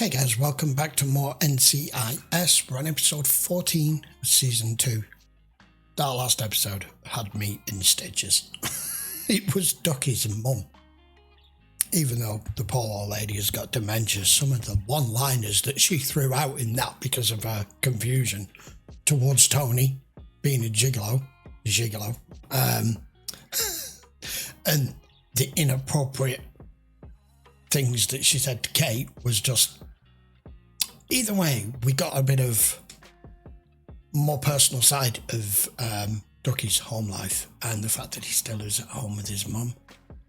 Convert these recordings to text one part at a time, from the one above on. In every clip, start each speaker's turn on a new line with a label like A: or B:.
A: Hey guys, welcome back to more NCIS. We're on episode 14 of season 2. That last episode had me in stitches. It was Ducky's mum. Even though the poor old lady has got dementia, some of the one-liners that she threw out in that because of her confusion towards Tony being a gigolo, and the inappropriate things that she said to Kate was just... Either way, we got a bit of more personal side of Ducky's home life and the fact that he still is at home with his mum,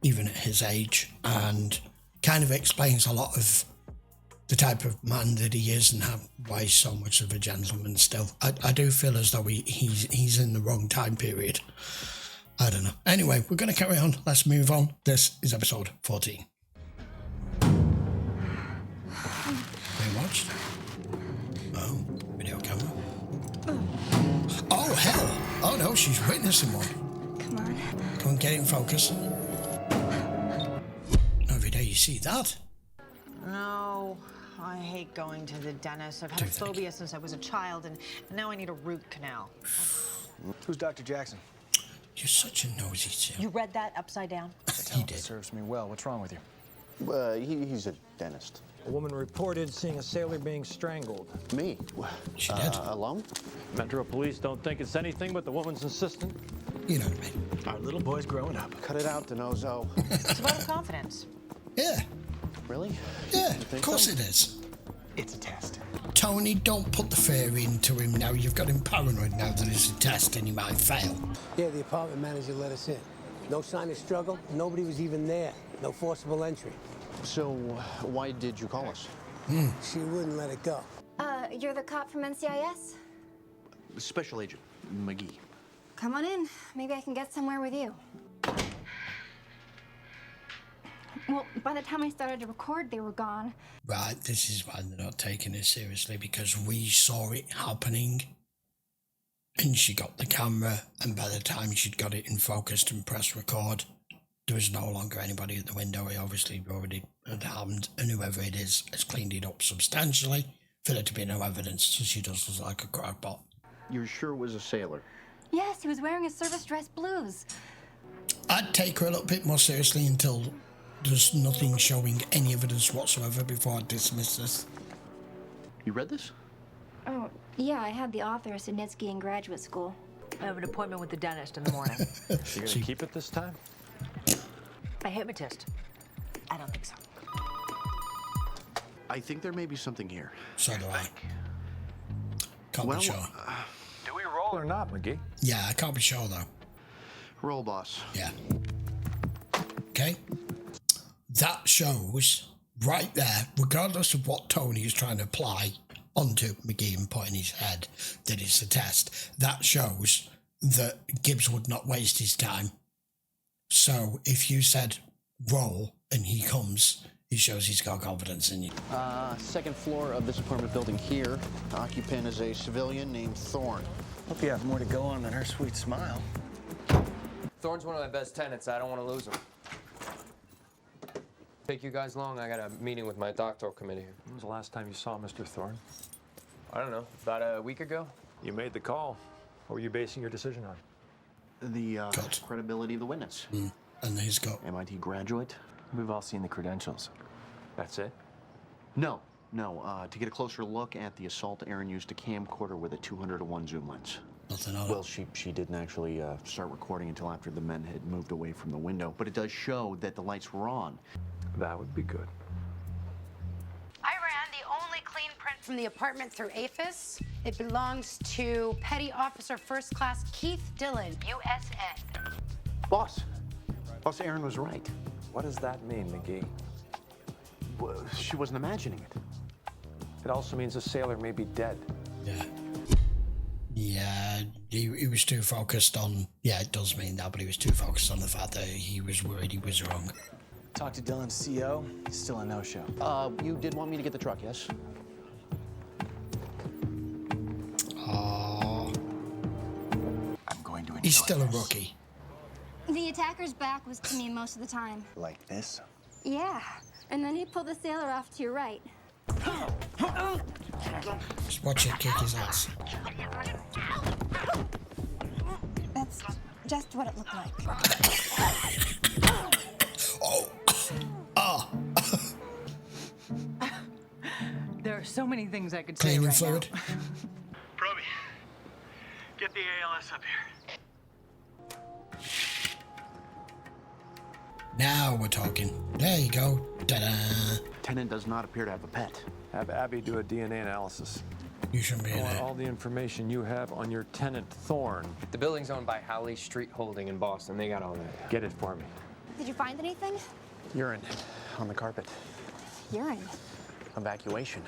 A: even at his age, and kind of explains a lot of the type of man that he is and why he's so much of a gentleman still. I do feel as though he's in the wrong time period. I don't know. Anyway, we're going to carry on. Let's move on. This is episode 14. We watched. Oh, video camera. Oh, hell. Oh, no, she's witnessing one.
B: Come on.
A: Come on, get it in focus. Every day you see that.
C: No, I hate going to the dentist. I've had a phobia since I was a child, and now I need a root canal.
D: Who's Dr. Jackson?
A: You're such a nosy, too.
C: You read that upside down?
A: He did.
D: Serves me well. What's wrong with you?
E: He's a dentist.
F: A woman reported seeing a sailor being strangled.
E: Me?
A: She did.
E: Alone?
G: Metro Police don't think it's anything but the woman's assistant.
A: You know what I mean.
D: Our little boy's growing up.
E: Cut it out, Denozo.
C: It's a vote of confidence.
A: Yeah.
E: Really?
A: Yeah, of course it is.
D: It's a test.
A: Tony, don't put the fear into him now. You've got him paranoid now that it's a test and he might fail.
H: Yeah, the apartment manager let us in. No sign of struggle. Nobody was even there. No forcible entry.
E: So, why did you call us?
H: She wouldn't let it go.
B: You're the cop from NCIS?
E: Special Agent McGee.
B: Come on in. Maybe I can get somewhere with you. Well, by the time I started to record, they were gone.
A: Right, this is why they're not taking it seriously, because we saw it happening and she got the camera, and by the time she'd got it in focus and press record, there was no longer anybody at the window. He obviously already had happened, and whoever it is has cleaned it up substantially for there to be no evidence, so she does look like a crackpot.
E: You're sure it was a sailor?
B: Yes, he was wearing a service dress blues.
A: I'd take her a little bit more seriously until there's nothing showing any evidence whatsoever before I dismiss this.
E: You read this?
B: Oh, yeah, I had the author of Sinitsky in graduate school.
C: I have an appointment with the dentist in the morning.
G: You gonna keep it this time?
C: A hypnotist? I don't think so.
E: I think there may be something here.
A: So do I. Can't be sure.
G: Do we roll or not, McGee?
A: Yeah, I can't be sure though.
E: Roll, boss.
A: Yeah. Okay. That shows right there, regardless of what Tony is trying to apply onto McGee and put in his head that it's a test, that shows that Gibbs would not waste his time. So if you said roll and he comes, he shows he's got confidence in you.
E: Second floor of this apartment building here. Occupant is a civilian named Thorne.
D: Hope you have more to go on than her sweet smile.
I: Thorne's one of my best tenants. I don't want to lose him. Take you guys long? I got a meeting with my doctoral committee here.
G: When was the last time you saw Mr. Thorne?
I: I don't know. About a week ago?
G: You made the call. What were you basing your decision on?
E: The credibility of the witness.
A: And he's got...
E: MIT graduate.
D: We've all seen the credentials.
G: That's it?
E: No. To get a closer look at the assault, Erin used a camcorder with a 200-to-1 zoom lens.
A: Nothing on
E: Well,
A: it.
E: she didn't actually start recording until after the men had moved away from the window, but it does show that the lights were on.
G: That would be good.
J: I ran the only clean print from the apartment through APHIS. It belongs to Petty Officer First Class Keith Dillon, USN.
E: Boss, Erin was right.
G: What does that mean, McGee?
E: Well, she wasn't imagining it.
G: It also means a sailor may be dead.
A: Yeah. Yeah, he was too focused on... Yeah, it does mean that, but he was too focused on the fact that he was worried he was wrong.
D: Talked to Dillon's CO. He's still a no-show.
E: You did want me to get the truck, yes?
A: Oh,
D: I'm going to enjoy
A: he's still a
D: this.
A: rookie.
B: The attacker's back was to me most of the time.
D: Like this?
B: Yeah, and then he pulled the sailor off to your right.
A: Just watch it kick his ass.
B: That's just what it looked like.
A: Oh! Ah!
C: There are so many things I could say
A: Cleaning
C: right
A: fluid.
C: now.
D: Proby, get the ALS up here.
A: Now we're talking. There you go. Ta-da!
E: Tenant does not appear to have a pet.
G: Have Abby do a DNA analysis.
A: You shouldn't be
G: I
A: in
G: want
A: it.
G: all the information you have on your tenant, Thorne.
I: The building's owned by Holly Street Holding in Boston. They got all that.
G: Get it for me.
B: Did you find anything?
E: Urine on the carpet.
B: Urine.
E: Evacuation.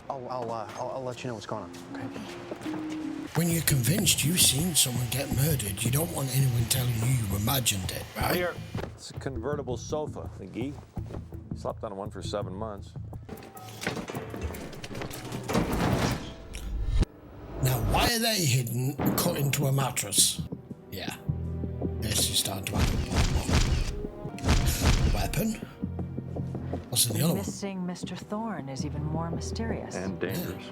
E: I'll let you know what's going on, okay?
A: When you're convinced you've seen someone get murdered, you don't want anyone telling you you imagined it, right?
G: Here. It's a convertible sofa, McGee. Slept on one for 7 months.
A: Now, why are they hidden cut into a mattress? Yeah. This is starting to happen. Weapon? What's in the other one?
C: Missing Mr. Thorne is even more mysterious.
G: And dangerous.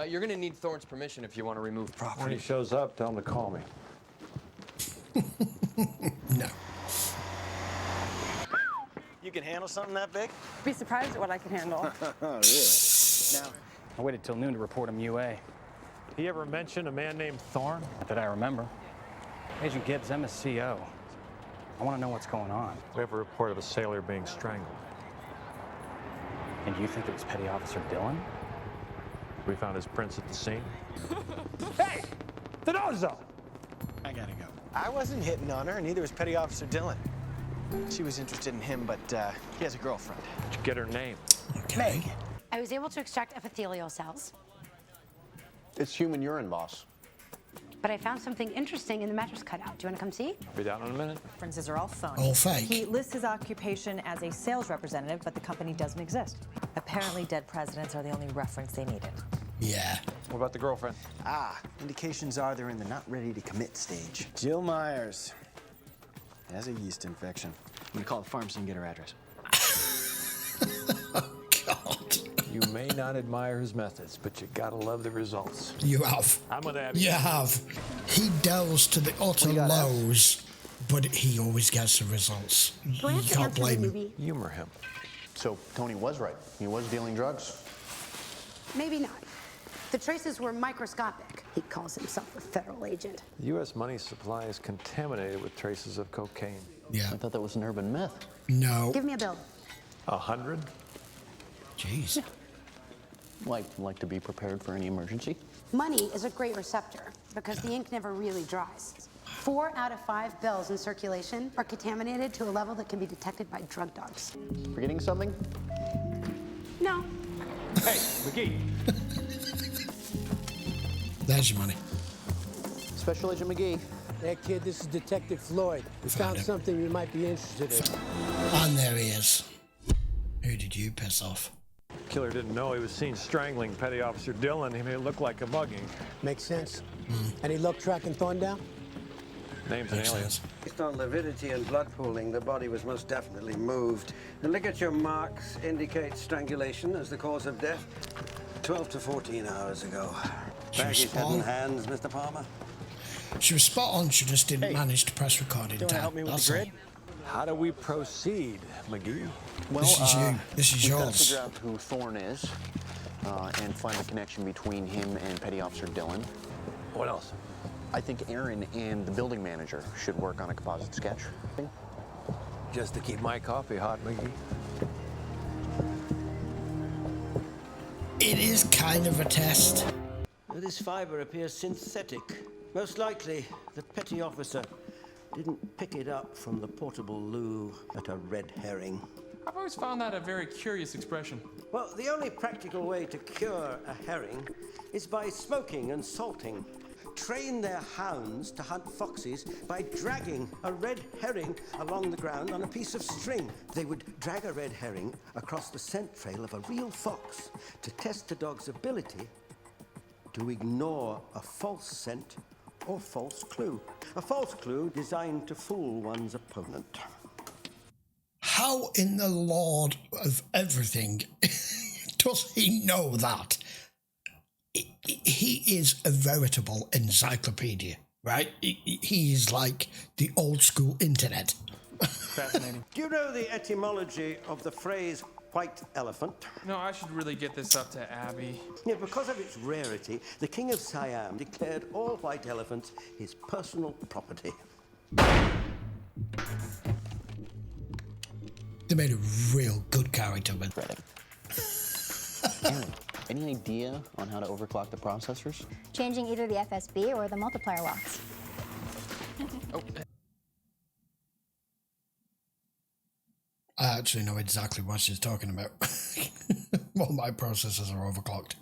I: You're gonna need Thorne's permission if you want to remove
G: When he
I: property.
G: shows up, tell him to call me.
A: No.
D: You can handle something that big?
K: Be surprised at what I can handle.
D: Oh, really?
L: Now, I waited till noon to report him UA.
G: He ever mention a man named Thorne?
L: Not that I remember. Agent Gibbs, I'm a CO. I want to know what's going on.
G: We have a report of a sailor being strangled.
L: And you think it was Petty Officer Dillon?
G: We found his prints at the scene. Hey! Donozo!
D: I gotta go.
F: I wasn't hitting on her, and neither was Petty Officer Dillon.
D: She was interested in him, but he has a girlfriend.
G: Did you get her name?
A: Okay.
J: I was able to extract epithelial cells,
E: It's human urine, boss.
J: but I found something interesting in the mattress cutout. Do you want to come see?
G: I'll be down in a minute.
C: References are all phony.
A: All fake.
C: He lists his occupation as a sales representative, but the company doesn't exist. Apparently, dead presidents are the only reference they needed.
A: Yeah.
G: What about the girlfriend?
D: Indications are they're in the not ready to commit stage. Jill Myers has a yeast infection. I'm gonna call the pharmacy and get her address.
A: God.
G: You may not admire his methods, but you gotta love the results.
A: You have.
G: I'm gonna have
A: You have. He delves to the utter lows, but he always gets the results.
B: Do I have
A: You
B: to
A: can't
B: answer the
A: blame him.
B: movie?
G: humor him.
E: So Tony was right. He was dealing drugs.
J: Maybe not. The traces were microscopic. He calls himself a federal agent.
G: The U.S. money supply is contaminated with traces of cocaine.
A: Yeah.
E: I thought that was an urban myth.
A: No.
J: Give me a bill.
G: 100?
A: Jeez.
E: Like to be prepared for any emergency.
J: Money is a great receptor because the ink never really dries. 4 out of 5 bills in circulation are contaminated to a level that can be detected by drug dogs.
E: Forgetting something?
J: No.
G: Hey, McGee.
A: There's your money.
E: Special Agent McGee.
H: Hey, kid, this is Detective Floyd. We found
A: him.
H: something you might be interested in.
A: And there he is. Who did you piss off?
G: Killer didn't know he was seen strangling Petty Officer Dillon. He made it look like a mugging.
H: Makes sense. Any luck tracking Thorne down?
G: Name's an
A: Makes
G: alias.
A: sense.
M: Based on lividity and blood pooling, the body was most definitely moved. The ligature marks indicate strangulation as the cause of death 12 to 14 hours ago.
A: She was
M: Baggy's head
A: spot
M: and
A: on.
M: hands, Mr. Palmer.
A: She was spot on. She just didn't
F: Hey,
A: manage to press record in
F: You want to
A: time.
F: help me with
A: That's
F: the
A: all.
F: grid?
G: How do we proceed, McGee?
E: Well,
A: This is you. This is
E: we've got to
A: yours.
E: figure out who Thorne is and find the connection between him and Petty Officer Dillon.
G: What else?
E: I think Erin and the building manager should work on a composite sketch.
G: Just to keep my coffee hot, McGee.
A: It is kind of a test.
M: This fiber appears synthetic. Most likely, the petty officer didn't pick it up from the portable loo at a red herring.
N: I've always found that a very curious expression.
M: Well, the only practical way to cure a herring is by smoking and salting. Train their hounds to hunt foxes by dragging a red herring along the ground on a piece of string. They would drag a red herring across the scent trail of a real fox to test the dog's ability to ignore a false scent or false clue. A false clue designed to fool one's opponent.
A: How in the Lord of everything Does he know that? He is a veritable encyclopedia, right? He's like the old school internet.
M: Fascinating. Do you know the etymology of the phrase white elephant?
N: No, I should really get this up to Abby.
M: Yeah, because of its rarity, the King of Siam declared all white elephants his personal property.
A: They made a real good character with
E: it. Erin, any idea on how to overclock the processors?
B: Changing either the FSB or the multiplier locks.
A: I actually know exactly what she's talking about. Well, my processors are overclocked.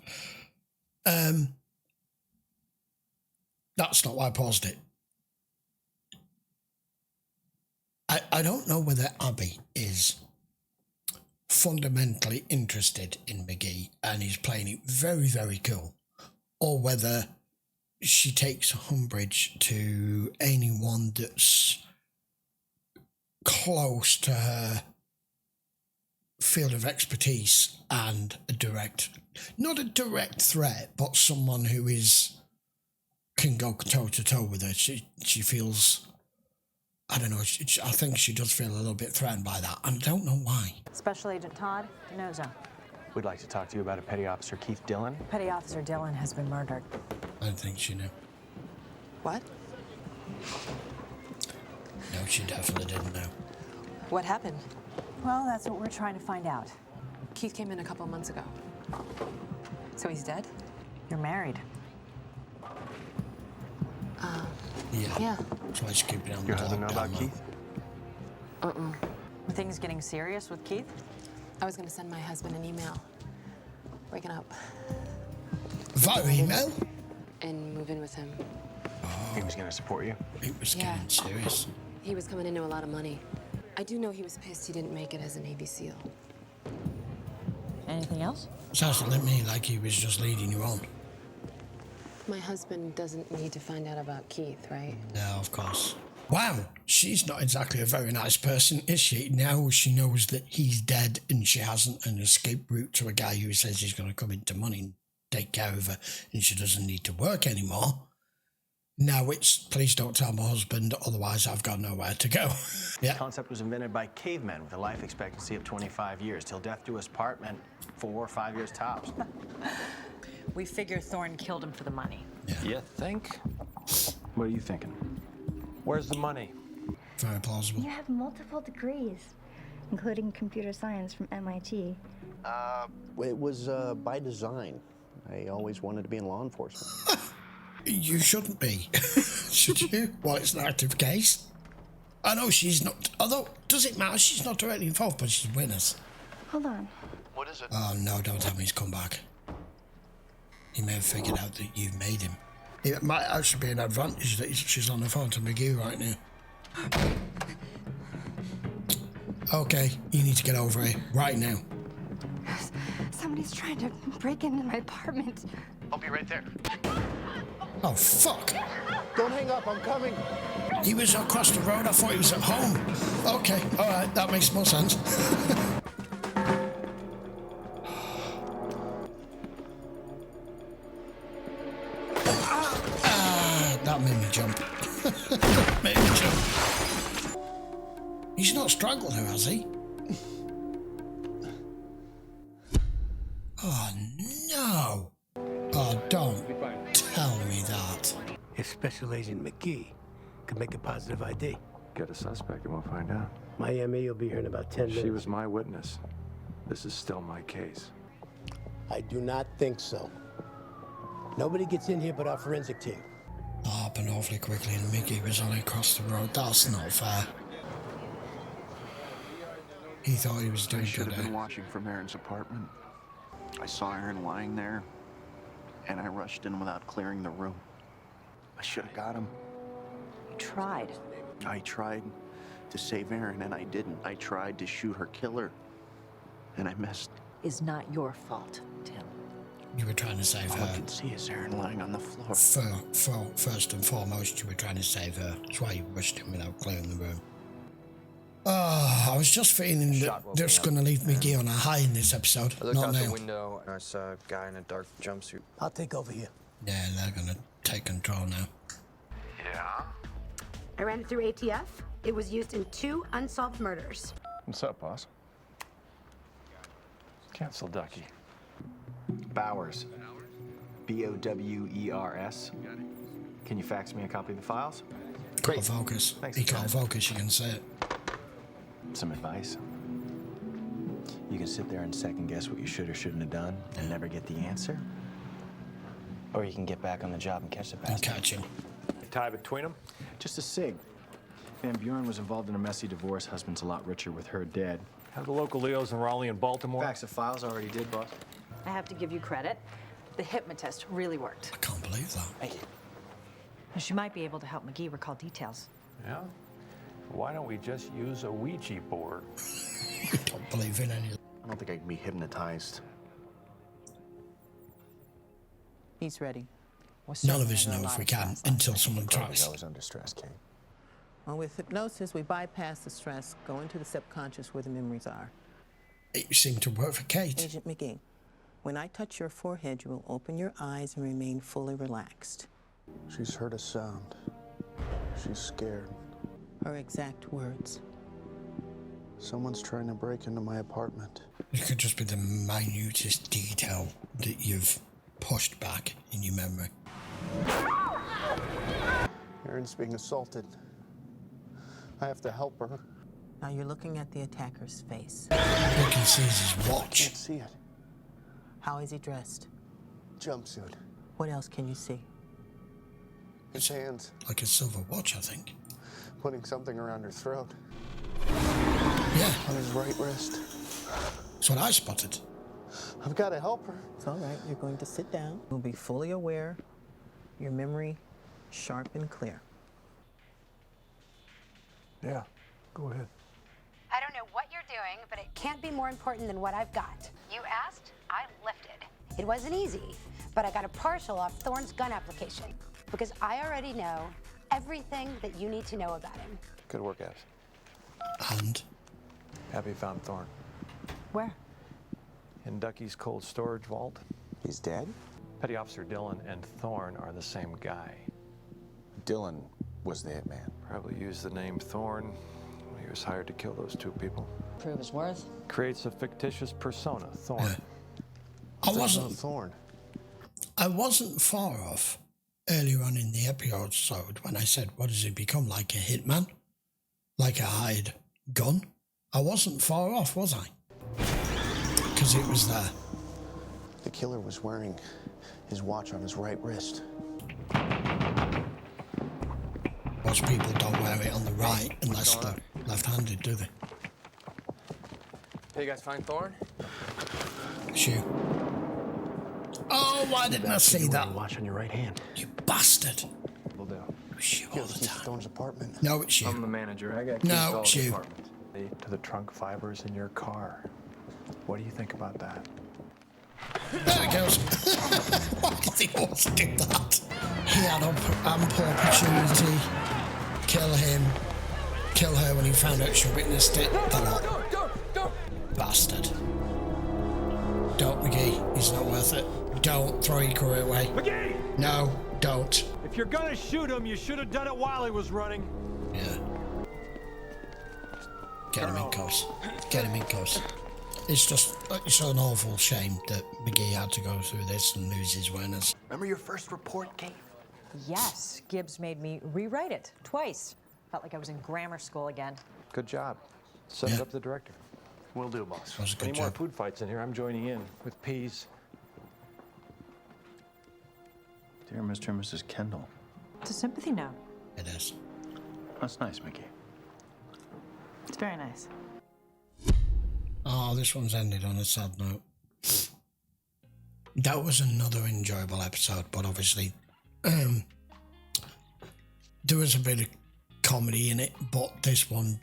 A: That's not why I paused it. I don't know whether Abby is fundamentally interested in McGee and is playing it very, very cool, or whether she takes umbrage to anyone that's close to her field of expertise and not a direct threat, but someone who can go toe to toe with her. She feels, I don't know, I think she does feel a little bit threatened by that, and I don't know why.
C: Special Agent Todd, Noza.
D: We'd like to talk to you about a Petty Officer Keith Dillon.
C: Petty Officer Dillon has been murdered.
A: I don't think she knew.
K: What?
A: No, she definitely didn't know.
K: What happened?
C: Well, that's what we're trying to find out.
K: Keith came in a couple of months ago. So he's dead?
C: You're married.
A: Yeah. That's why she's keeping on the
D: Your husband know about Keith?
C: Are things getting serious with Keith?
K: I was gonna send my husband an email. Breaking up.
A: Via email?
K: And move in with him.
D: He was gonna support you?
A: It was getting serious.
K: He was coming into a lot of money. I do know he was pissed he didn't make it as a Navy SEAL.
C: Anything else?
A: Sounds to me like he was just leading you on.
K: My husband doesn't need to find out about Keith, right?
A: No, of course. Wow, she's not exactly a very nice person, is she? Now she knows that he's dead and she hasn't an escape route to a guy who says he's going to come into money and take care of her and she doesn't need to work anymore. Now it's, please don't tell my husband, otherwise I've got nowhere to go.
D: The concept was invented by cavemen with a life expectancy of 25 years. Till death do us part meant 4 or 5 years tops.
C: We figure Thorne killed him for the money.
G: You think?
D: What are you thinking?
G: Where's the money?
A: Very plausible.
B: You have multiple degrees, including computer science from MIT.
E: It was by design. I always wanted to be in law enforcement.
A: You shouldn't be, should you? Well, it's an active case. I know she's not, although, does it matter? She's not directly involved, but she's with us.
B: Hold on.
E: What is it?
A: Oh, no, don't tell me he's come back. He may have figured out that you've made him. It might actually be an advantage that she's on the phone to McGee right now. Okay, you need to get over here, right now.
B: Somebody's trying to break into my apartment.
E: I'll be right there.
A: Oh, fuck.
E: Don't hang up, I'm coming.
A: He was across the road, I thought he was at home. Okay, all right, that makes more sense. That made me jump. Made me jump. He's not strangled her, has he? Oh, no. Oh, don't tell me that.
H: If Special Agent McGee could make a positive ID.
G: Get a suspect and we'll find out.
H: My ME will be here in about 10 minutes.
G: She was my witness. This is still my case.
H: I do not think so. Nobody gets in here but our forensic team.
A: That happened awfully quickly and Mickey was only across the road. That's not fair. He thought he was doing
E: I should
A: good.
E: have been watching from Erin's apartment. I saw Erin lying there, and I rushed in without clearing the room. I should have got him.
C: You tried.
E: I tried to save Erin, and I didn't. I tried to shoot her killer, and I missed.
C: Is not your fault, Tim.
A: You were trying to save
E: All
A: her.
E: I could see is Erin lying on the floor.
A: First and foremost, you were trying to save her. That's why you rushed in without clearing the room. Oh, I was just feeling that they're just going to leave McGee on a high in this episode.
I: I looked
A: Not
I: out
A: now.
I: the window and I saw a guy in a dark jumpsuit.
H: I'll take over here.
A: Yeah, they're going to take control now.
J: I ran it through ATF. It was used in 2 unsolved murders.
G: What's up, boss? Cancel Ducky.
D: Bowers. B-O-W-E-R-S. Can you fax me a copy of the files?
A: Can't focus. He can't focus, you can say it.
D: Some advice. You can sit there and second guess what you should or shouldn't have done and never get the answer. Or you can get back on the job and catch the bastard.
A: And catch him.
G: Tie between them?
D: Just a sig. Van Buren was involved in a messy divorce. Husband's a lot richer with her dead.
G: Have the local Leos in Raleigh and Baltimore?
D: Fax of files already did, boss.
C: I have to give you credit. The hypnotist really worked.
A: I can't believe that.
D: Thank you.
C: She might be able to help McGee recall details.
G: Yeah? Why don't we just use a Ouija board?
A: I don't believe in any of
E: I don't think I can be hypnotized.
O: He's ready.
A: None of us know if we can until someone tries.
D: I was under stress, Kate.
O: Well, with hypnosis, we bypass the stress, go into the subconscious where the memories are.
A: It seemed to work for Kate.
O: Agent McGee, when I touch your forehead, you will open your eyes and remain fully relaxed.
E: She's heard a sound. She's scared.
O: Her exact words.
E: Someone's trying to break into my apartment.
A: It could just be the minutest detail that you've pushed back in your memory.
E: Erin's being assaulted. I have to help her.
O: Now you're looking at the attacker's face.
A: All you can see is his
E: I
A: watch.
E: can't see it.
O: How is he dressed?
E: Jumpsuit.
O: What else can you see?
E: His hands.
A: Like a silver watch, I think.
E: Putting something around her throat.
A: Yeah.
E: On his right wrist.
A: That's what I spotted.
E: I've got to help her.
O: It's all right. You're going to sit down. You'll be fully aware. Your memory sharp and clear.
G: Yeah, go ahead.
J: I don't know what you're doing, but it can't be more important than what I've got. You asked, I lifted. It wasn't easy, but I got a partial off Thorne's gun application because I already know everything that you need to know about him.
G: Good work, Abs.
A: And?
G: Abby found Thorne.
C: Where?
G: In Ducky's cold storage vault.
D: He's dead?
G: Petty Officer Dillon and Thorne are the same guy.
D: Dillon was the hitman.
G: Probably used the name Thorne. He was hired to kill those 2 people.
C: Prove his worth.
G: Creates a fictitious persona, Thorne.
A: Yeah. I wasn't far off earlier on in the episode when I said, what does he become, like a hitman? Like a hired gun? I wasn't far off, was I? Because it was there.
E: The killer was wearing his watch on his right wrist.
A: Most people don't wear it on the right unless they're left-handed, do they?
I: Hey, you guys find Thorne?
A: Shoot. Oh, why didn't I see that?
D: Watch on your right hand.
A: You bastard.
G: Will do.
A: It's you all the time.
E: Thorne's apartment.
A: No, it's you.
I: I'm the manager. I got
A: No, it's you.
G: To the trunk fibers in your car. What do you think about that?
A: There it goes. Why did he always do that? He had ample opportunity. Kill him. Kill her when he found out she witnessed it. The lot. Bastard. Don't, McGee. He's not worth it. Don't throw your career away.
G: McGee!
A: No, don't.
G: If you're gonna shoot him, you should have done it while he was running.
A: Yeah. Get him in close. Get him in close. It's just it's an awful shame that McGee had to go through this and lose his awareness.
E: Remember your first report, Kate?
C: Yes, Gibbs made me rewrite it twice. Felt like I was in grammar school again.
G: Good job. Set it up to the director.
E: Will do, boss.
A: That was a good
G: Any more
A: job.
G: food fights in here, I'm joining in with peas.
D: Dear Mr. and Mrs. Kendall.
C: It's a sympathy note.
A: It is.
D: That's nice, Mickey.
C: It's very nice.
A: Oh, this one's ended on a sad note. That was another enjoyable episode, but obviously there was a bit of comedy in it, but this one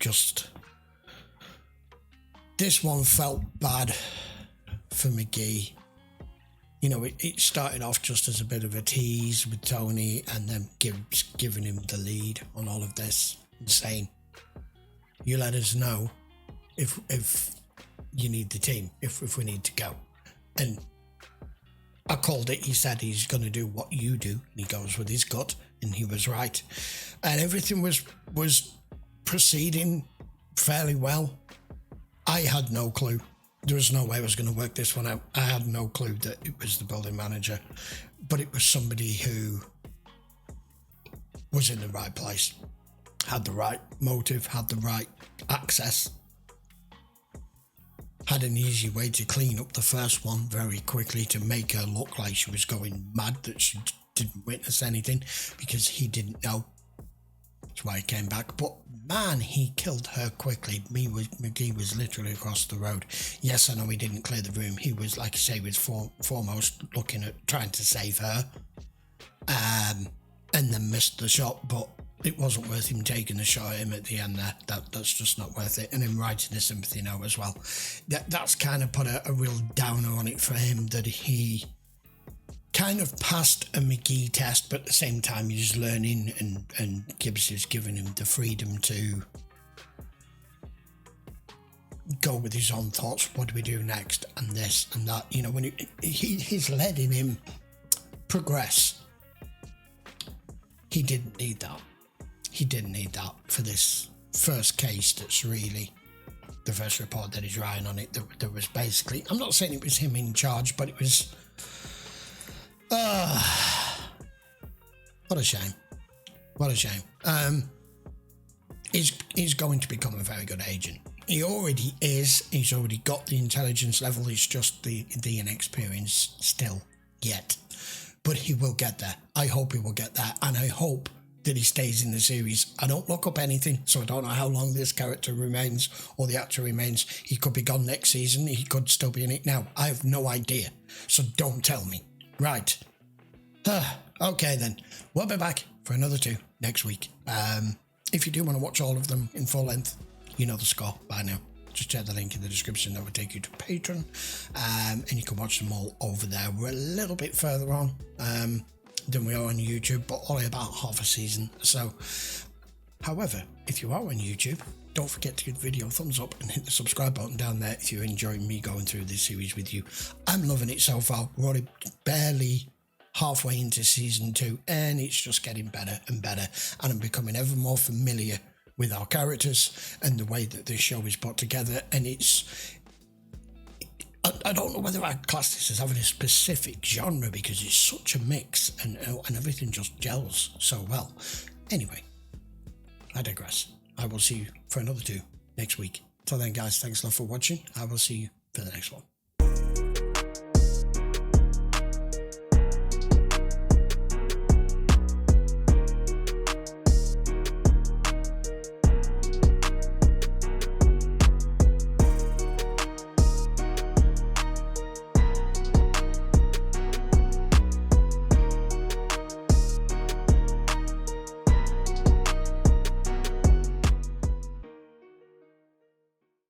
A: felt bad for McGee. You know, it started off just as a bit of a tease with Tony, and then Gibbs giving him the lead on all of this and saying, you let us know if you need the team, if we need to go. And I called it. He said he's going to do what you do. And he goes with his gut, and he was right. And everything was proceeding fairly well. I had no clue. There was no way I was going to work this one out. I had no clue that it was the building manager, but it was somebody who was in the right place, had the right motive, had the right access, had an easy way to clean up the first one very quickly to make her look like she was going mad, that she didn't witness anything because he didn't know. That's why he came back. But man, he killed her quickly. McGee was literally across the road. Yes, I know he didn't clear the room. He was, like I say, was foremost looking at trying to save her, and then missed the shot. But it wasn't worth him taking a shot at him at the end there. That's just not worth it. And him writing a sympathy note as well. That's kind of put a real downer on it for him, that he kind of passed a McGee test, but at the same time he's learning, and Gibbs is giving him the freedom to go with his own thoughts. What do we do next? And this and that. You know, when he's letting him progress. He didn't need that. He didn't need that for this first case. That's really the first report that he's writing on it. There was basically, I'm not saying it was him in charge, but it was. What a shame. What a shame. He's going to become a very good agent. He already is. He's already got the intelligence level. It's just the inexperience still yet. But he will get there. I hope he will get there. And I hope that he stays in the series. I don't look up anything, so I don't know how long this character remains or the actor remains. He could be gone next season. He could still be in it now. I have no idea. So don't tell me. Right. Okay then. We'll be back for another 2 next week. If you do want to watch all of them in full length, you know the score by now. Just check the link in the description. That will take you to Patreon. And you can watch them all over there. We're a little bit further on than we are on YouTube, but only about half a season. So, however, if you are on YouTube, don't forget to give the video a thumbs up and hit the subscribe button down there if you're enjoying me going through this series with you. I'm loving it so far. We're only barely halfway into season 2, and it's just getting better and better, and I'm becoming ever more familiar with our characters and the way that this show is put together. And I don't know whether I class this as having a specific genre, because it's such a mix, and everything just gels so well. Anyway, I digress. I will see you for another 2 next week. Till then, guys, thanks a lot for watching. I will see you for the next one.